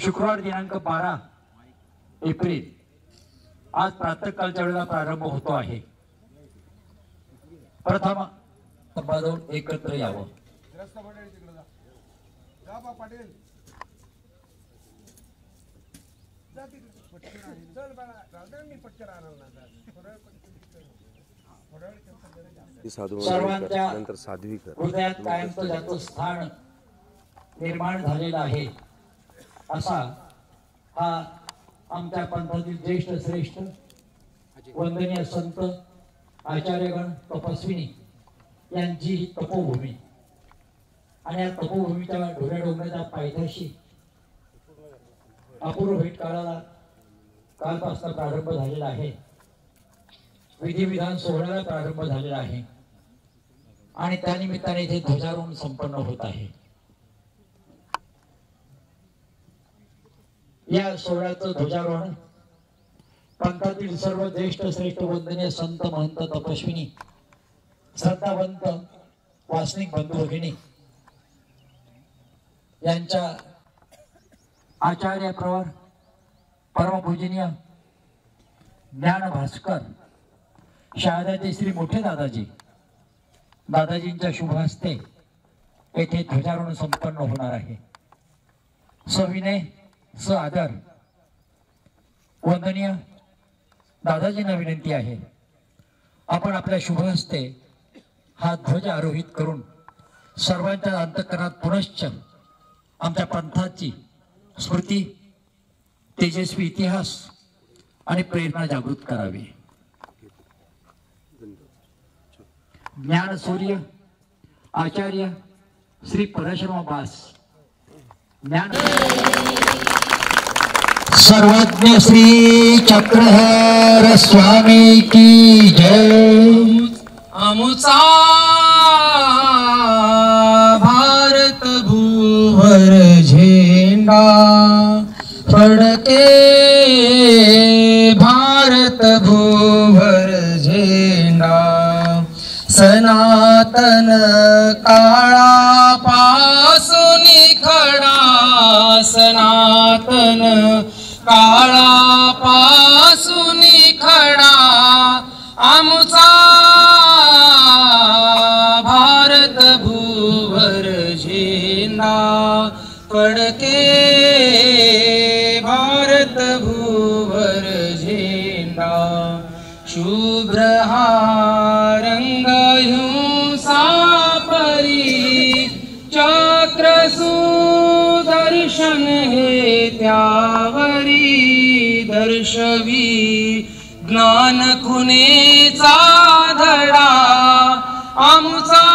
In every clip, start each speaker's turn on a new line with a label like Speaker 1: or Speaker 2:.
Speaker 1: शुक्रवार दिनांक 12 एप्रिल आज प्रातःकाळच्या वेळेला प्रारंभ होतो आहे। प्रथम बाजून एकत्र यावं। सर्वांच्या हृदयात कायमचं ज्याचं स्थान निर्माण झालेलं आहे असा हा आमच्या पंथातील ज्येष्ठ श्रेष्ठ वंदनीय संत आचार्यगण तपस्विनी यांची ही तपोभूमी आणि या तपोभूमीच्या ढोऱ्या डोंगराच्या पायथ्याशी अपूर्व भेट काळाला कालपासून प्रारंभ झालेला आहे। विधिविधान सोहळ्याला प्रारंभ झालेला आहे आणि त्यानिमित्ताने इथे ध्वजारोहण संपन्न होत आहे। या सोहळ्याचं ध्वजारोहण पंथातील सर्व ज्येष्ठ श्रेष्ठ वंदनीय संत महंत तपस्विनी श्रद्धावंत वासनिक बंधू भगिनी यांच्या आचार्य प्रवर परमपूजनीय ज्ञान भास्कर शहादाचे श्री मोठे दादाजींच्या शुभ हस्ते येथे ध्वजारोहण संपन्न होणार आहे। सविनय स आदर वंदनीय दादाजींना विनंती आहे आपण आपल्या शुभ हस्ते हा ध्वज आरोहित करून सर्वांच्या अंतःकरणात पुनश्च आमच्या पंथाची स्मृती तेजस्वी इतिहास आणि प्रेरणा जागृत करावी। ज्ञान सूर्य आचार्य श्री परशुराम बास ज्ञान सर्वज्ञ श्री चक्रधर स्वामी की जय।
Speaker 2: आमुचा भारत भूवर झेंडा फडके भारत भूवर झेंडा सनातन काळा पासून खडा सनातन काळा पासून खडा आमचा भारत भूवर झेंडा फडके भारत भूवर झेंडा शुभ्र हा रंग हिंसा परी चक्र सुदर्शन हे त्यावरी दर्शवी ज्ञान खुनेचा धडा आमचा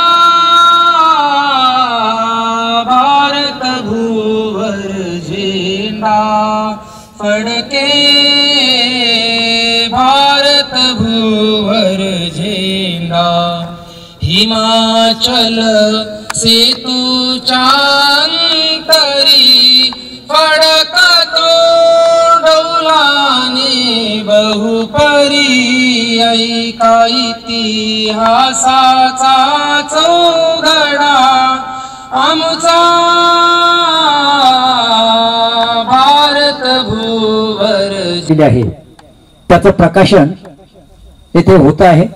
Speaker 2: भारत भूवर झेंडा फडके भारत भूवर झेंडा हिमाचल सेतूच्या अंतरी फडकतो डौलाने बहुपरी ऐका इतिहासाचा चौघडा आमचा भारत भूवर
Speaker 1: आहे त्याचं प्रकाशन येथे होत आहे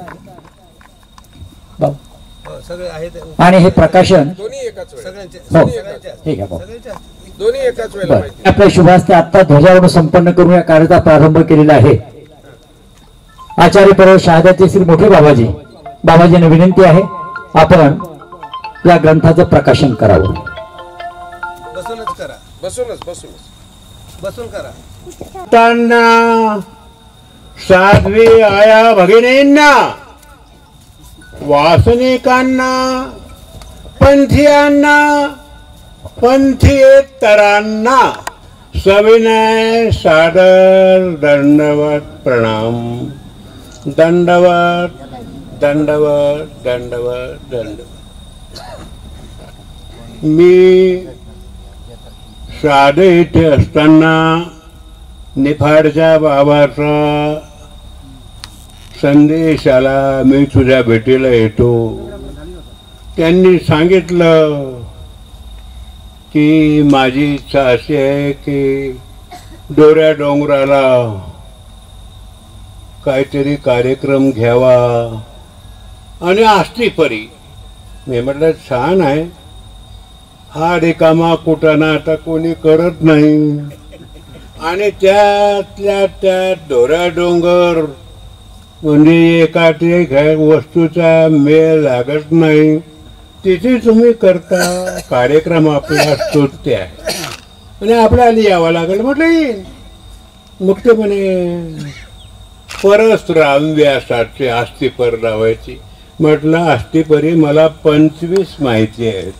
Speaker 1: आणि हे प्रकाशन आपल्या शुभास्ते आता ध्वजारोहण संपन्न करून या कार्याचा प्रारंभ केलेला आहे। आचार्य परव शहादाचे श्री मोठे बाबाजींना विनंती आहे आपण या ग्रंथाचं प्रकाशन करावं।
Speaker 3: बसून करा साध्वी आया भगिनींना वासनिकांना पंथीयांना पंथीयेतरांना सविनय सादर दंडवत प्रणाम दंडवत दंडवत दंडवत दंडवत। मी साधे इथे असताना निफाडच्या बाबाचा संदेश आला मी तुझ्या भेटीला येतो। त्यांनी सांगितलं की माझी इच्छा अशी आहे की डोऱ्या डोंगराला काहीतरी कार्यक्रम घ्यावा आणि आष्टीपरी. मी म्हटलं छान आहे, हा रिकामा कुटाणा आता कोणी करत नाही आणि त्यातल्या त्यात डोऱ्या डोंगर म्हणजे एकात एक वस्तूचा मेळ लागत नाही, तिथे तुम्ही करता कार्यक्रम आपला स्तुत्य आहे आणि आपल्याला यावं लागेल. म्हटलं येईल. मग ते म्हणे परशुराम व्यासाचे आस्तीपर लावायची. म्हटलं आस्तीपरी मला 25 माहिती आहेत,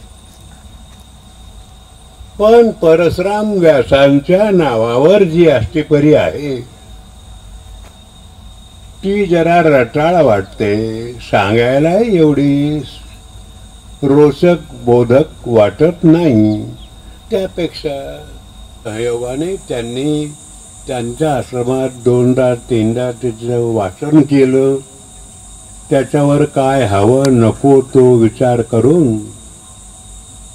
Speaker 3: पण परशुराम व्यासांच्या नावावर जी आस्तीपरी आहे ती जरा रटाळ वाटते, सांगायला एवढी रोचक बोधक वाटत नाही. त्यापेक्षा योगाने त्यांनी त्यांच्या आश्रमात 2दा-3दा त्याचं वाचन केलं. त्याच्यावर काय हवं नको तो विचार करून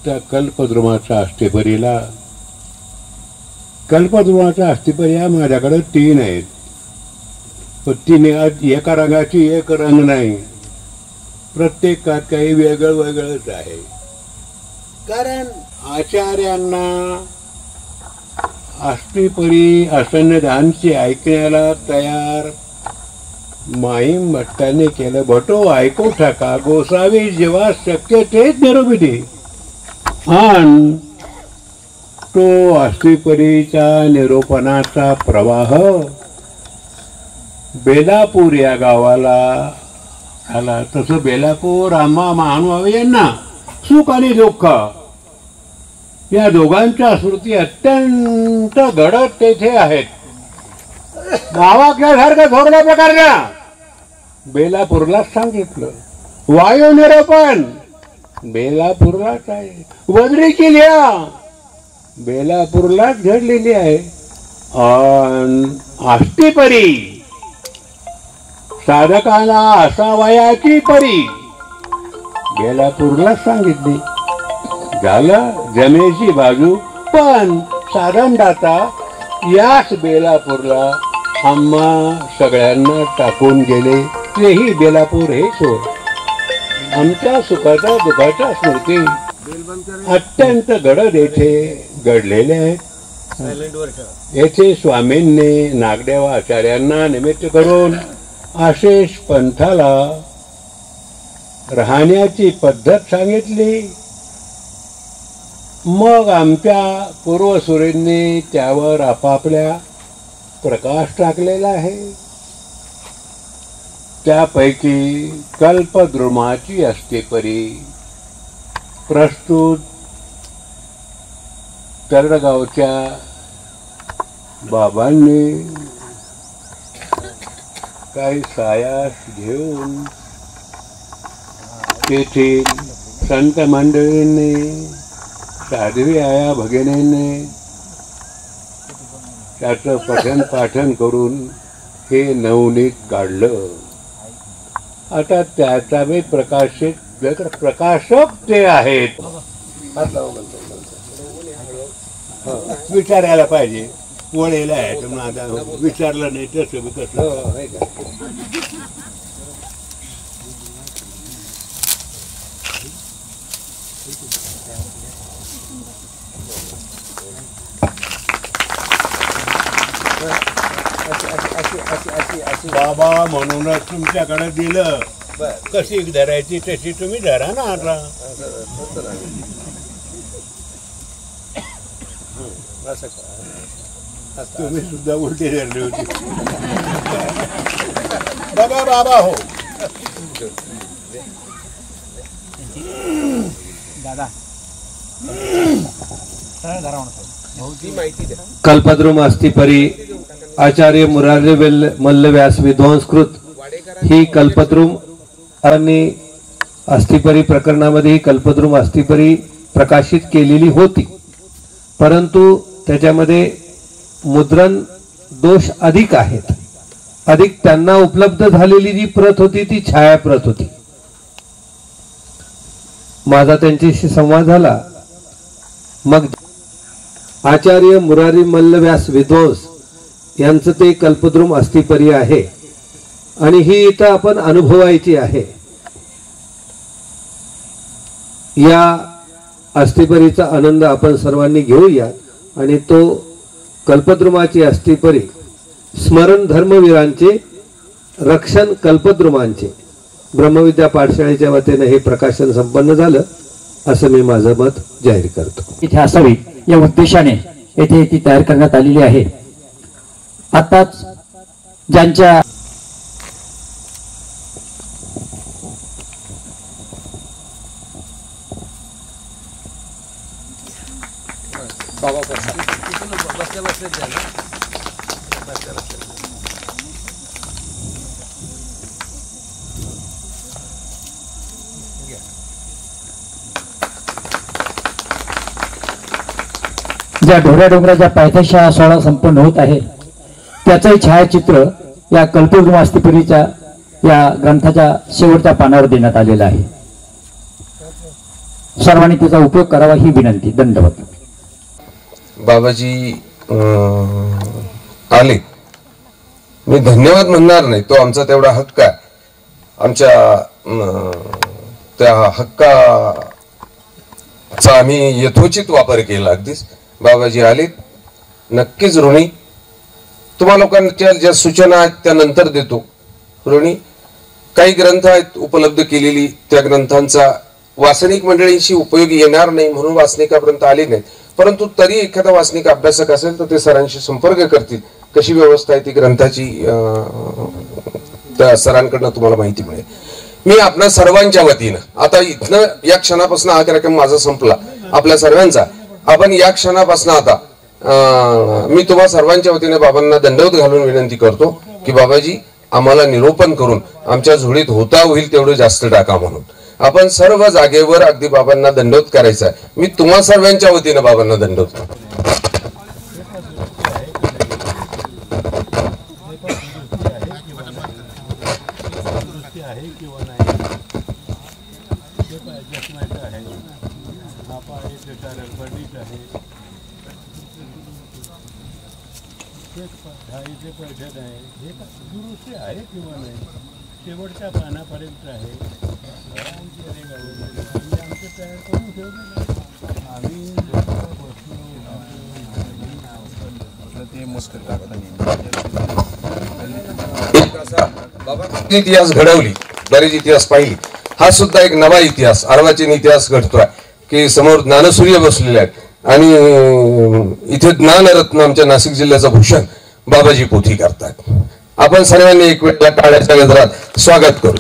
Speaker 3: त्या कल्पद्रुमाच्या आष्टीपरीला, कल्पद्रुमाच्या आष्टीपरी माझ्याकडे 3 आहेत, पण 3 एका रंगाची एक रंग नाही, प्रत्येकात काही वेगळं वेगळंच आहे. कारण आचार्यांना आष्टीपरी असन्नदानची ऐकण्याला तयार माईम भट्टाने केलं. भटो ऐकू टाका, गोसावी जेव्हा शक्य तेच निरोपी दे. आणि तो आष्टीपरीचा निरोपणाचा प्रवाह बेलापूर या गावाला आला. तसं बेलापूर आम्हा महानुभावी यांना सुख आणि दुःख या दोघांच्या स्मृती अत्यंत घडत तेथे आहेत. गावातल्यासारखं थोरल्या प्रकारच्या बेलापूरला सांगितलं. वायू निरोपण बेलापूरलाच आहे, वजरीची लिहा बेलापूरलाच घडलेली आहे. आष्टीपरी साधकाला असावयाची परी बेलापूरलाच सांगितली. झालं जमेची बाजू. पण साधनदाता याच बेलापूरला आम्हा सगळ्यांना टाकून गेले. तेही बेलापूर हे सोड. आमच्या सुखाच्या दुःखाच्या स्मृती अत्यंत घडत येथे घडलेल्या आहेत. येथे स्वामींनी नागदेव आचार्यांना निमित्त करून आशेष पंथाला राहण्याची पद्धत सांगितली. मग आमच्या पूर्वसुरींनी त्यावर आपापल्या प्रकाश टाकलेला आहे. त्यापैकी कल्पद्रुमाची आष्टीपरी प्रस्तुत तरडगावच्या बाबांनी काही सायास घेऊन तेथील संत मंडळींनी साध्वी आया भगिनींनी त्याचं पठन पाठन करून हे नवनीत काढलं. आता त्याचा मी प्रकाशक ते आहेत. विचारायला पाहिजे, वळेला आहे तर माझा विचारलं नाही तसं कसं. बाबा म्हणूनच तुमच्याकडे दिलं. कशी धरायची तशी तुम्ही धरा ना. आता तुम्ही सुद्धा उलटी धरली होती. बाबा बाबा हो
Speaker 1: दादा
Speaker 4: कल्पद्रुम आष्टीपरी आचार्य मुरारी मल्लव्यास विद्वांसकृत ही कल्पद्रुम आणि आष्टीपरी प्रकरणामध्ये ही कल्पद्रुम आष्टीपरी प्रकाशित केलेली होती, परंतु त्याच्यामध्ये मुद्रण दोष अधिक आहेत. अधिक त्यांना उपलब्ध झालेली जी प्रत होती ती छाया प्रत होती. माझा त्यांच्याशी संवाद झाला. मग आचार्य मुरारी मल्ल व्यास विद्वांस यांचं ते कल्पद्रुम अस्थिपरी आहे आणि ही इथं आपण अनुभवायची आहे. या अस्थिपरीचा आनंद आपण सर्वांनी घेऊया आणि तो कल्पद्रुमाची अस्थिपरी स्मरण धर्मवीरांचे रक्षण कल्पद्रुमांचे ब्रह्मविद्या पाठशाळेच्या वतीने हे प्रकाशन संपन्न झालं असं मी माझं मत जाहीर करतो.
Speaker 1: इथे असावी या उद्देशाने येथे ती तयार करण्यात आलेली आहे. आताच ज्यांच्या ज्या ढोऱ्या डोंगराच्या पायथ्याशी हा सोहळा संपन्न होत आहे त्याचंही छायाचित्र या कल्पद्रुम अस्थिपरीच्या या ग्रंथाच्या शेवटच्या पानावर देण्यात आलेलं आहे. सर्वांनी त्याचा उपयोग करावा ही विनंती. दंडवत.
Speaker 5: बाबाजी आले, मी धन्यवाद म्हणणार नाही, तो आमचा तेवढा हक्क आहे. आमच्या त्या हक्काचा आम्ही यथोचित वापर केला. अगदीच बाबाजी आले, नक्कीच ऋणी. तुम्हा लोकांच्या ज्या सूचना आहेत त्या नंतर देतो. ऋणी काही ग्रंथ आहेत उपलब्ध केलेली, त्या ग्रंथांचा वासनिक मंडळींशी उपयोग येणार नाही म्हणून वासनिकापर्यंत आले नाहीत. परंतु तरी एखादा वासनिक अभ्यासक असेल तर ते सरांशी संपर्क करतील. कशी व्यवस्था आहे ती ग्रंथाची त्या सरांकडनं तुम्हाला माहिती मिळेल. मी आपल्या सर्वांच्या वतीनं आता इथनं या क्षणापासून हा कार्यक्रम माझा संपला आपल्या सर्वांचा. आपण या क्षणापासून आता मी तुम्हा सर्वांच्या वतीने बाबांना दंडवत घालून विनंती करतो की बाबाजी आम्हाला निरोपण करून आमच्या झोळीत होता होईल तेवढं जास्त टाका म्हणून. आपण सर्व जागेवर अगदी बाबांना दंडवत करायचा आहे. मी तुम्हा सर्वांच्या वतीने बाबांना दंडवत
Speaker 3: शेवटच्या पानापर्यंत आहे.
Speaker 5: इतिहास घडवली, बरेच इतिहास पाहिली. हा सुद्धा एक नवा इतिहास अर्वाचीन इतिहास घडतोय की समोर ज्ञानसूर्य बसलेले आहेत आणि इथे ज्ञानरत्न आमच्या नाशिक जिल्ह्याचं भूषण बाबाजी पोथी करतात. आपण सर्वांनी एक वेळ टाळ्याच्या गजरात स्वागत करू.